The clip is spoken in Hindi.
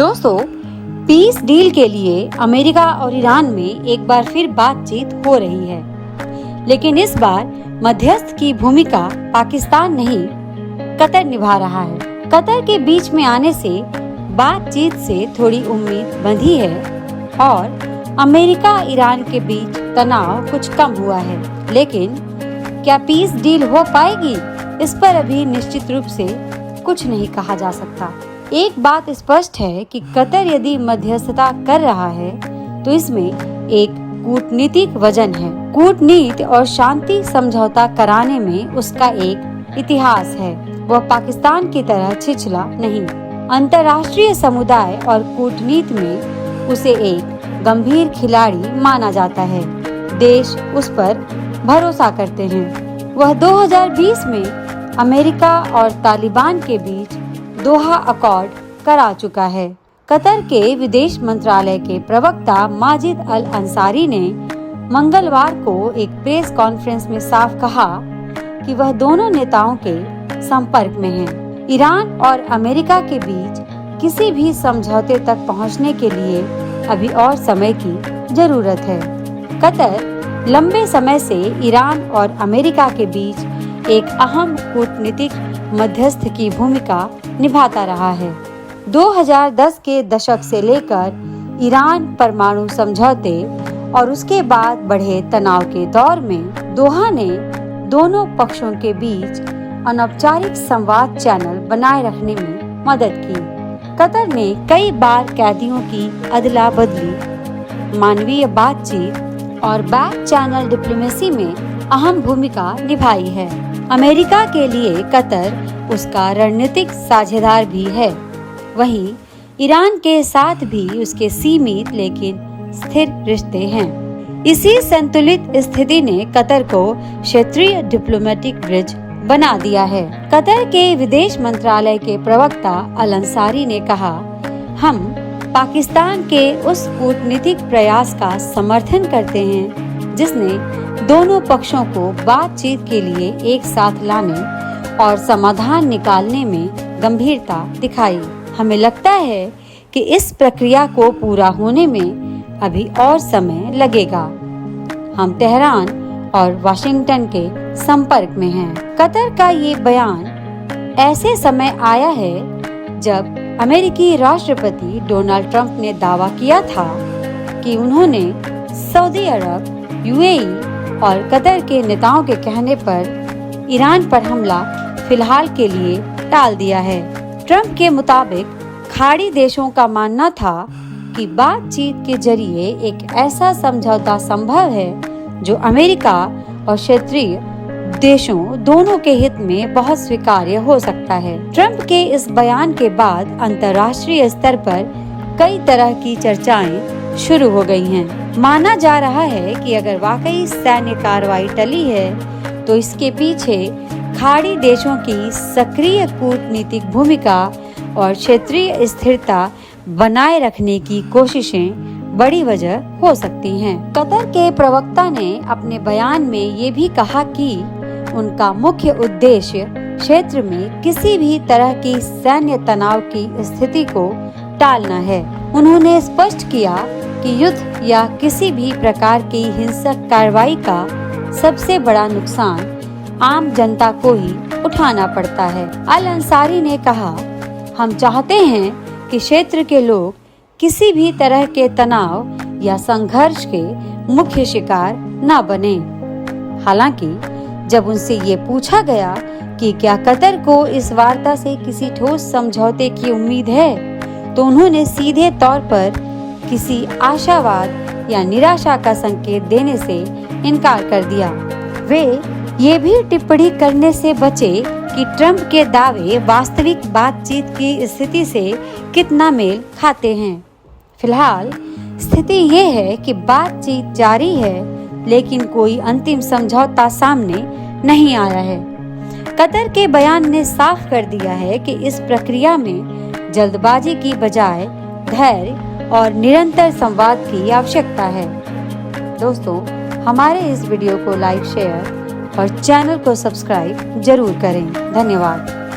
दोस्तों, पीस डील के लिए अमेरिका और ईरान में एक बार फिर बातचीत हो रही है, लेकिन इस बार मध्यस्थ की भूमिका पाकिस्तान नहीं कतर निभा रहा है। कतर के बीच में आने से बातचीत से थोड़ी उम्मीद बंधी है और अमेरिका ईरान के बीच तनाव कुछ कम हुआ है, लेकिन क्या पीस डील हो पाएगी, इस पर अभी निश्चित रूप से कुछ नहीं कहा जा सकता। एक बात स्पष्ट है कि कतर यदि मध्यस्थता कर रहा है तो इसमें एक कूटनीतिक वजन है। कूटनीति और शांति समझौता कराने में उसका एक इतिहास है। वह पाकिस्तान की तरह छिछला नहीं। अंतर्राष्ट्रीय समुदाय और कूटनीति में उसे एक गंभीर खिलाड़ी माना जाता है। देश उस पर भरोसा करते हैं। वह 2020 में अमेरिका और तालिबान के बीच दोहा अकॉर्ड करा चुका है। कतर के विदेश मंत्रालय के प्रवक्ता माजिद अल अंसारी ने मंगलवार को एक प्रेस कॉन्फ्रेंस में साफ कहा कि वह दोनों नेताओं के संपर्क में हैं। ईरान और अमेरिका के बीच किसी भी समझौते तक पहुंचने के लिए अभी और समय की जरूरत है। कतर लंबे समय से ईरान और अमेरिका के बीच एक अहम कूटनीतिक मध्यस्थ की भूमिका निभाता रहा है। 2010 के दशक से लेकर ईरान परमाणु समझौते और उसके बाद बढ़े तनाव के दौर में दोहा ने दोनों पक्षों के बीच अनौपचारिक संवाद चैनल बनाए रखने में मदद की। कतर ने कई बार कैदियों की अदला बदली, मानवीय बातचीत और बैक चैनल डिप्लोमेसी में अहम भूमिका निभाई है। अमेरिका के लिए कतर उसका रणनीतिक साझेदार भी है। वहीं ईरान के साथ भी उसके सीमित लेकिन स्थिर रिश्ते हैं। इसी संतुलित स्थिति ने कतर को क्षेत्रीय डिप्लोमेटिक ब्रिज बना दिया है। कतर के विदेश मंत्रालय के प्रवक्ता अल अंसारी ने कहा, हम पाकिस्तान के उस कूटनीतिक प्रयास का समर्थन करते हैं जिसने दोनों पक्षों को बातचीत के लिए एक साथ लाने और समाधान निकालने में गंभीरता दिखाई। हमें लगता है कि इस प्रक्रिया को पूरा होने में अभी और समय लगेगा। हम तेहरान और वाशिंगटन के संपर्क में हैं। कतर का ये बयान ऐसे समय आया है जब अमेरिकी राष्ट्रपति डोनाल्ड ट्रंप ने दावा किया था कि उन्होंने सऊदी अरब, यूएई और कतर के नेताओं के कहने पर ईरान पर हमला फिलहाल के लिए टाल दिया है। ट्रंप के मुताबिक खाड़ी देशों का मानना था कि बातचीत के जरिए एक ऐसा समझौता संभव है जो अमेरिका और क्षेत्रीय देशों दोनों के हित में बहुत स्वीकार्य हो सकता है। ट्रंप के इस बयान के बाद अंतर्राष्ट्रीय स्तर पर कई तरह की चर्चाएं शुरू हो गई हैं। माना जा रहा है कि अगर वाकई सैन्य कार्रवाई टली है तो इसके पीछे खाड़ी देशों की सक्रिय कूटनीतिक भूमिका और क्षेत्रीय स्थिरता बनाए रखने की कोशिशें बड़ी वजह हो सकती हैं। कतर के प्रवक्ता ने अपने बयान में ये भी कहा कि उनका मुख्य उद्देश्य क्षेत्र में किसी भी तरह की सैन्य तनाव की स्थिति को टालना है। उन्होंने स्पष्ट किया कि युद्ध या किसी भी प्रकार की हिंसक कार्रवाई का सबसे बड़ा नुकसान आम जनता को ही उठाना पड़ता है। अल अंसारी ने कहा, हम चाहते हैं कि क्षेत्र के लोग किसी भी तरह के तनाव या संघर्ष के मुख्य शिकार न बने। हालांकि जब उनसे ये पूछा गया कि क्या कतर को इस वार्ता से किसी ठोस समझौते की उम्मीद है, तो उन्होंने सीधे तौर पर किसी आशावाद या निराशा का संकेत देने से इनकार कर दिया। वे ये भी टिप्पणी करने से बचे कि ट्रंप के दावे वास्तविक बातचीत की स्थिति से कितना मेल खाते हैं। फिलहाल स्थिति ये है कि बातचीत जारी है, लेकिन कोई अंतिम समझौता सामने नहीं आया है। कतर के बयान ने साफ कर दिया है कि इस प्रक्रिया में जल्दबाजी की बजाय धैर्य और निरंतर संवाद की आवश्यकता है। दोस्तों, हमारे इस वीडियो को लाइक, शेयर और चैनल को सब्सक्राइब जरूर करें। धन्यवाद।